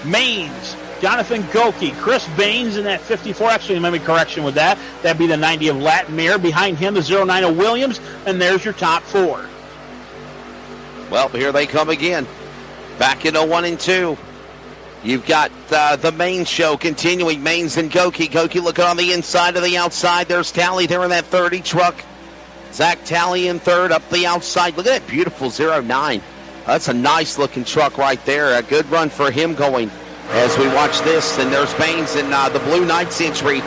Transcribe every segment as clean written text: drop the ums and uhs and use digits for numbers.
Maines, Jonathan Goki, Chris Baines in that 54. Actually, let me correction with that. That'd be the 90 of Latmere. Behind him, the 09 of Williams. And there's your top four. Well, here they come again. Back into 1 and 2. You've got the main show continuing. Maines and Goki. Goki looking on the inside to the outside. There's Talley there in that 30 truck. Zach Talley in third up the outside. Look at that beautiful 09. That's a nice looking truck right there. A good run for him going as we watch this. And there's Baines in the Blue Knights entry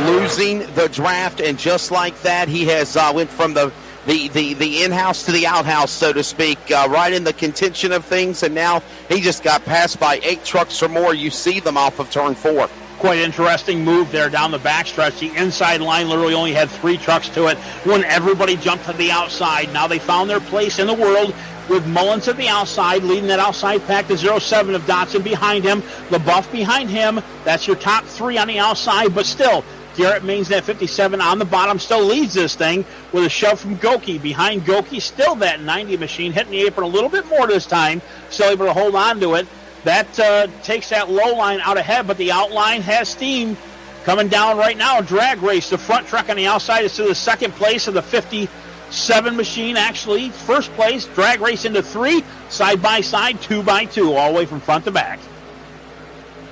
losing the draft. And just like that, he has went from the in-house to the outhouse, so to speak, right in the contention of things. And now he just got passed by 8 trucks or more. You see them off of turn 4. Quite interesting move there down the backstretch. The inside line literally only had 3 trucks to it when everybody jumped to the outside. Now they found their place in the world with Mullins at the outside, leading that outside pack, the 07 of Dotson behind him, LaBeouf behind him. That's your top 3 on the outside, but still, Garrett Maines, that 57 on the bottom, still leads this thing with a shove from Goki. Behind Goki, still that 90 machine, hitting the apron a little bit more this time, still able to hold on to it. That takes that low line out ahead, but the outline has steam coming down right now. Drag race, the front truck on the outside is to the second place of the 57 machine, actually. First place, drag race into 3, side by side, 2 by 2, all the way from front to back.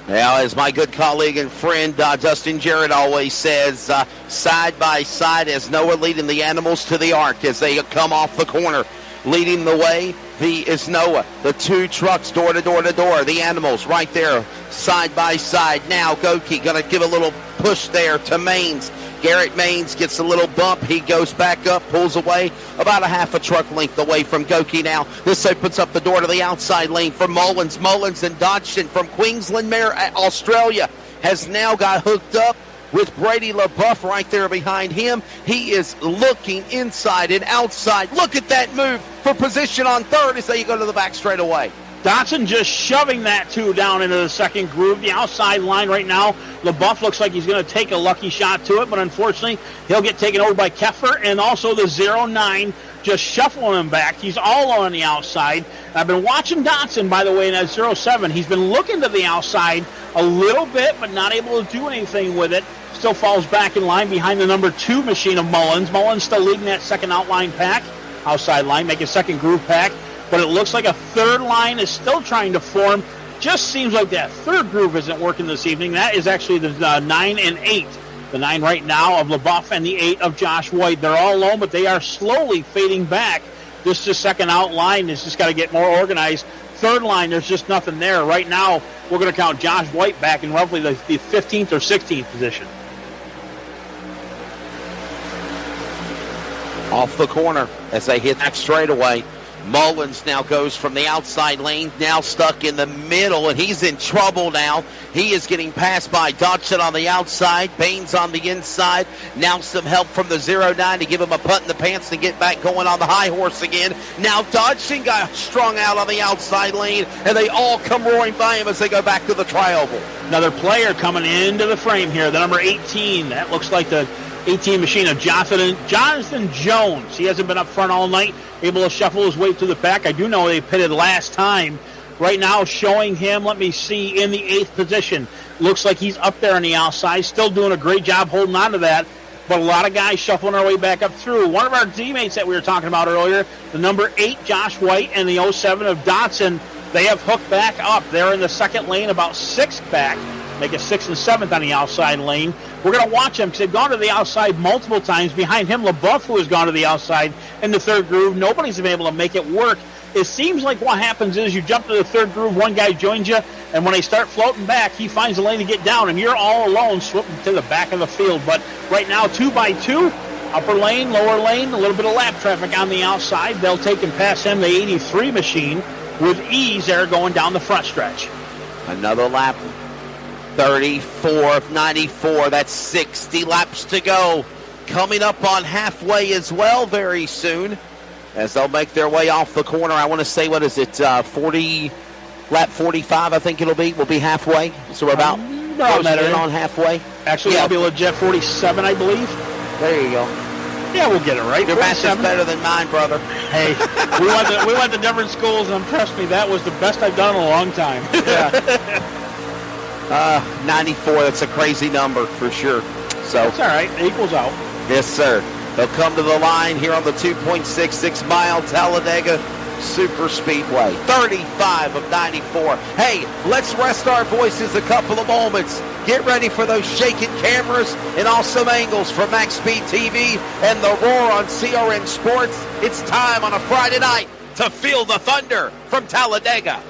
Well, as my good colleague and friend Dustin Jarrett always says, side by side as Noah leading the animals to the ark as they come off the corner. Leading the way is Noah. The 2 trucks door to door to door. The animals right there side by side. Now Goki going to give a little push there to Maines. Garrett Maines gets a little bump. He goes back up, pulls away about a half a truck length away from Goki now. This opens up the door to the outside lane for Mullins. Mullins and Dodgson from Queensland Mare, Australia, has now got hooked up with Brady LaBeouf right there behind him. He is looking inside and outside. Look at that move for position on third as they go to the back straight away. Dotson just shoving that 2 down into the second groove. The outside line right now, LaBeouf looks like he's going to take a lucky shot to it, but unfortunately, he'll get taken over by Keffer, and also the 09 just shuffling him back. He's all on the outside. I've been watching Dotson, by the way, in that 07. He's been looking to the outside a little bit, but not able to do anything with it. Still falls back in line behind the number 2 machine of Mullins. Mullins still leading that second outline pack. Outside line, make a second groove pack. But it looks like a third line is still trying to form. Just seems like that third groove isn't working this evening. That is actually the 9 and 8. The 9 right now of LaBeouf and the 8 of Josh White. They're all alone, but they are slowly fading back. This just second outline has just got to get more organized. Third line, there's just nothing there. Right now, we're going to count Josh White back in roughly the 15th or 16th position. Off the corner as they hit that straightaway. Mullins now goes from the outside lane, now stuck in the middle, and he's in trouble now. He is getting passed by Dodson on the outside, Baines on the inside. Now some help from the 09 to give him a putt in the pants to get back going on the high horse again. Now Dodson got strung out on the outside lane, and they all come roaring by him as they go back to the tri-oval. Another player coming into the frame here, the number 18. That looks like the 18 machine of Jonathan Jones. He hasn't been up front all night, able to shuffle his way to the back. I do know they pitted last time. Right now showing him, let me see, in the 8th position. Looks like he's up there on the outside, still doing a great job holding on to that. But a lot of guys shuffling their way back up through. One of our teammates that we were talking about earlier, the number 8, Josh White, and the 07 of Dotson, they have hooked back up. They're in the second lane, about 6th back. Make it 6th and 7th on the outside lane. We're going to watch them because they've gone to the outside multiple times. Behind him, LaBeouf, who has gone to the outside in the third groove. Nobody's been able to make it work. It seems like what happens is you jump to the third groove, one guy joins you, and when they start floating back, he finds a lane to get down, and you're all alone slipping to the back of the field. But right now, 2 by 2, upper lane, lower lane, a little bit of lap traffic on the outside. They'll take and pass him, the 83 machine, with ease there going down the front stretch. Another lap. 34, 94, that's 60 laps to go. Coming up on halfway as well very soon as they'll make their way off the corner. I want to say, what is it, 40, lap 45 I think it'll be. We'll be halfway. So we're about close in on halfway. Actually, it'll be legit 47, I believe. There you go. Yeah, we'll get it right. Your math is better than mine, brother. Hey, we went to different schools, and trust me, that was the best I've done in a long time. Yeah. 94, that's a crazy number for sure. So that's all right. It equals out. Yes, sir. They'll come to the line here on the 2.66-mile Talladega Super Speedway. 35 of 94. Hey, let's rest our voices a couple of moments. Get ready for those shaking cameras and awesome angles from Max Speed TV and the roar on CRN Sports. It's time on a Friday night to feel the thunder from Talladega.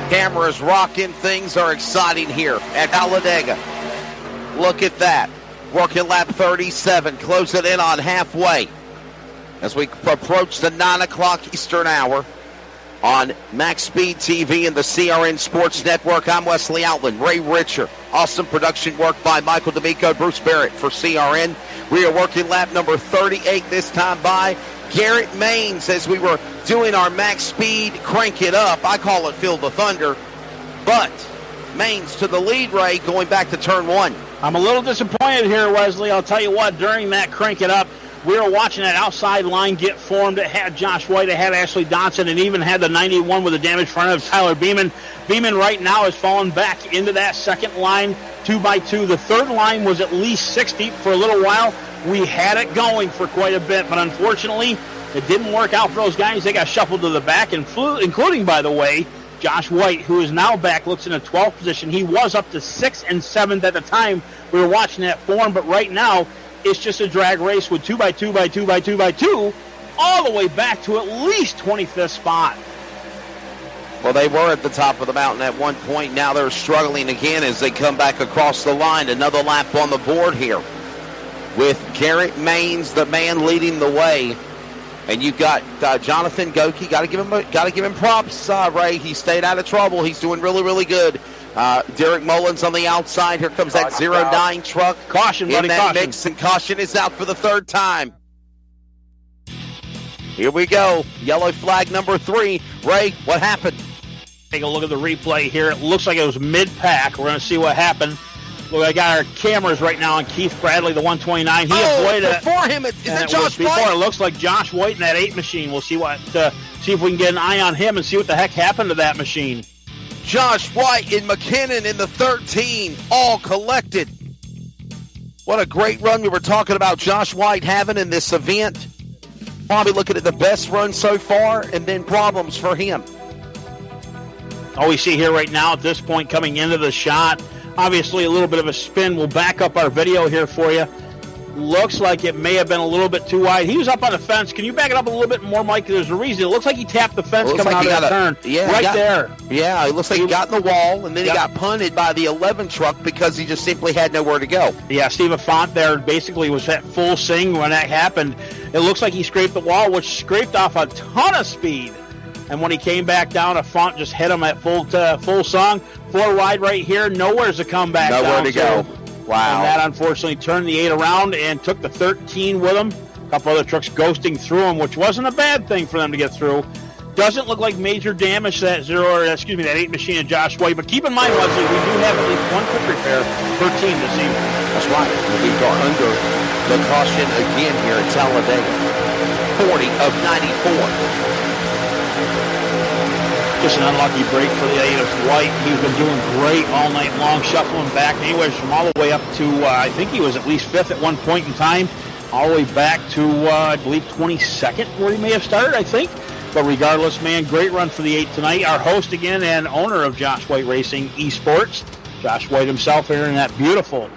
Cameras rocking. Things are exciting here at Talladega. Look at that. Working lap 37. Closing in on halfway as we approach the 9 o'clock Eastern hour on Max Speed TV and the CRN Sports Network. I'm Wesley Outland, Ray Richer. Awesome production work by Michael D'Amico, Bruce Barrett for CRN. We are working lap number 38 this time by Garrett Maines as we were doing our Max Speed Crank It Up. I call it Feel the Thunder. But Maines to the lead, Ray, going back to turn one. I'm a little disappointed here, Wesley. I'll tell you what, during that Crank It Up, we were watching that outside line get formed. It had Josh White, it had Ashley Dotson, and even had the 91 with a damaged front of Tyler Beeman. Beeman right now has fallen back into that second line, 2x2. The third line was at least 6 deep for a little while. We had it going for quite a bit, but unfortunately, it didn't work out for those guys. They got shuffled to the back, and including, by the way, Josh White, who is now back, looks in a 12th position. He was up to 6th and 7th at the time we were watching that form, but right now, it's just a drag race with 2x2 all the way back to at least 25th spot. Well, they were at the top of the mountain at one point. Now they're struggling again as they come back across the line. Another lap on the board here with Garrett Maines, the man leading the way. And you've got Jonathan Goki. Got to give him props, Ray. He stayed out of trouble. He's doing really, really good. Derek Mullins on the outside. Here comes that 09 truck. Caution, buddy, in that caution. mix, and caution is out for the third time. Here we go. Yellow flag number 3. Ray, what happened? Take a look at the replay here. It looks like it was mid-pack. We're going to see what happened. Look, I got our cameras right now on Keith Bradley, the 129. He avoided before him. Is it Josh White? It looks like Josh White in that 8 machine. We'll see see if we can get an eye on him and see what the heck happened to that machine. Josh White and McKinnon in the 13, all collected. What a great run we were talking about Josh White having in this event. Probably looking at the best run so far, and then problems for him. All we see here right now at this point coming into the shot, obviously a little bit of a spin. We'll back up our video here for you. Looks like it may have been a little bit too wide. He was up on the fence. Can you back it up a little bit more, Mike? There's a reason. It looks like he tapped the fence coming out of that turn. Yeah, there. Yeah, it looks like he got in the wall, and then he got punted by the 11 truck because he just simply had nowhere to go. Yeah, Steve Font there basically was at full sing when that happened. It looks like he scraped the wall, which scraped off a ton of speed. And when he came back down, Font just hit him at full song. 4 wide right here. Nowhere to come back down. Nowhere to go. Wow. And that unfortunately turned the 8 around and took the 13 with him. A couple other trucks ghosting through him, which wasn't a bad thing for them to get through. Doesn't look like major damage to that that 8 machine of Josh White. But keep in mind, Leslie, we do have at least one quick repair per team this evening. That's right. We are under the caution again here at Talladega. 40 of 94. Just an unlucky break for the 8 of White. He's been doing great all night long, shuffling back anyways from all the way up to, I think he was at least 5th at one point in time, all the way back to, I believe, 22nd, where he may have started, I think. But regardless, man, great run for the 8 tonight. Our host again and owner of Josh White Racing eSports, Josh White himself here in that beautiful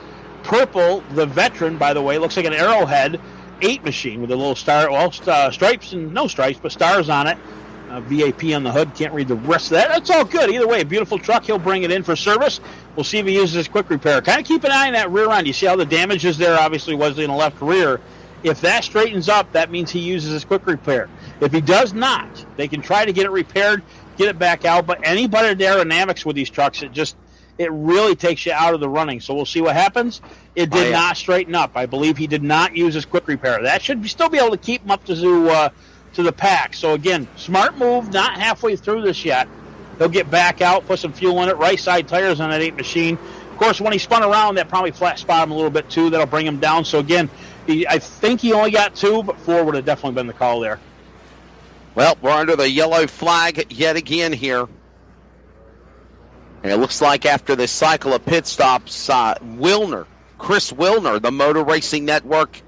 purple, the veteran, by the way, looks like an Arrowhead 8 machine with a little star, stripes and no stripes, but stars on it. VAP on the hood. Can't read the rest of that. That's all good. Either way, a beautiful truck. He'll bring it in for service. We'll see if he uses his quick repair. Kind of keep an eye on that rear end. You see how the damage is there? Obviously was in the left rear. If that straightens up, that means he uses his quick repair. If he does not, they can try to get it repaired, get it back out. But any better aerodynamics with these trucks, it really takes you out of the running. So we'll see what happens. It did not straighten up. I believe he did not use his quick repair. That should still be able to keep him up to the pack. So again, smart move, not halfway through this yet. He'll get back out, put some fuel in it, right side tires on that 8 machine. Of course, when he spun around, that probably flat spot him a little bit too. That'll bring him down. So again, I think he only got 2, but 4 would have definitely been the call there. Well, we're under the yellow flag yet again here. And it looks like after this cycle of pit stops, Chris Wilner, the Motor Racing Network,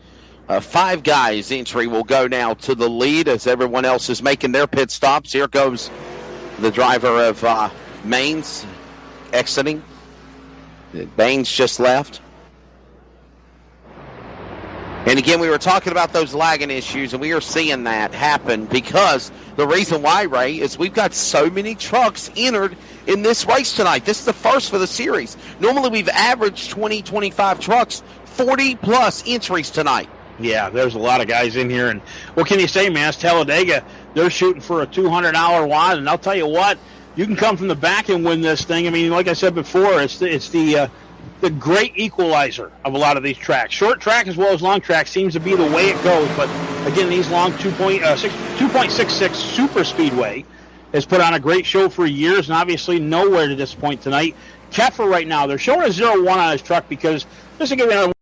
5 guys entry will go now to the lead as everyone else is making their pit stops. Here goes the driver of Maines exiting. Baines just left. And again, we were talking about those lagging issues, and we are seeing that happen because the reason why, Ray, is we've got so many trucks entered in this race tonight. This is the first for the series. Normally we've averaged 20, 25 trucks, 40-plus entries tonight. Yeah, there's a lot of guys in here. And what can you say, man? It's Talladega. They're shooting for a $200 wad, and I'll tell you what, you can come from the back and win this thing. I mean, like I said before, it's the great equalizer of a lot of these tracks. Short track as well as long track seems to be the way it goes. But, again, these long 2.66 super speedway has put on a great show for years and obviously nowhere to disappoint tonight. Keffer right now, they're showing a 0-1 on his truck because this is going to be another.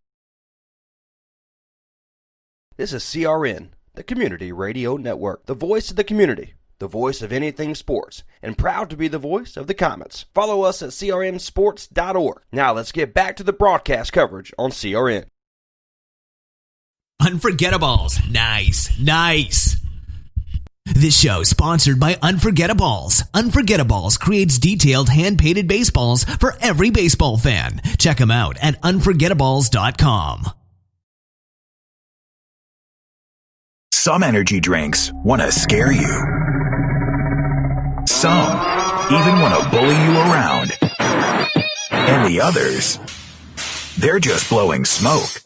This is CRN, the Community Radio Network, the voice of the community, the voice of anything sports, and proud to be the voice of the Comets. Follow us at crnsports.org. Now let's get back to the broadcast coverage on CRN. Unforgettables. Nice. This show is sponsored by Unforgettables. Unforgettables creates detailed hand-painted baseballs for every baseball fan. Check them out at unforgettables.com. Some energy drinks want to scare you. Some even want to bully you around. And the others, they're just blowing smoke.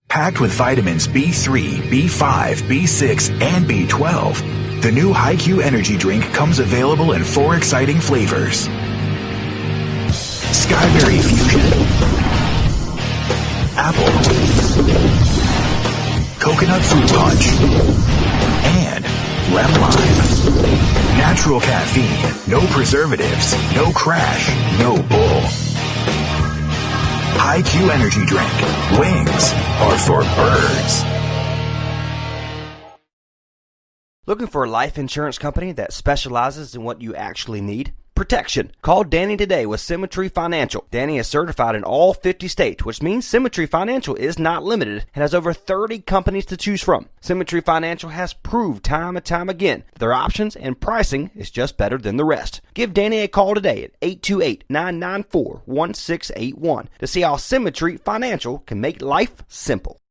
Packed with vitamins B3, B5, B6, and B12, the new HiQ energy drink comes available in 4 exciting flavors. Skyberry Fusion, Apple, Coconut Fruit Punch, and Lemon Lime. Natural caffeine, no preservatives, no crash, no bull. HiQ energy drink. Wings are for birds. Looking for a life insurance company that specializes in what you actually need? protection. Call Danny today with Symmetry Financial. Danny is certified in all 50 states, which means Symmetry Financial is not limited and has over 30 companies to choose from. Symmetry Financial has proved time and time again that their options and pricing is just better than the rest. Give Danny a call today at 828-994-1681 to see how Symmetry Financial can make life simple.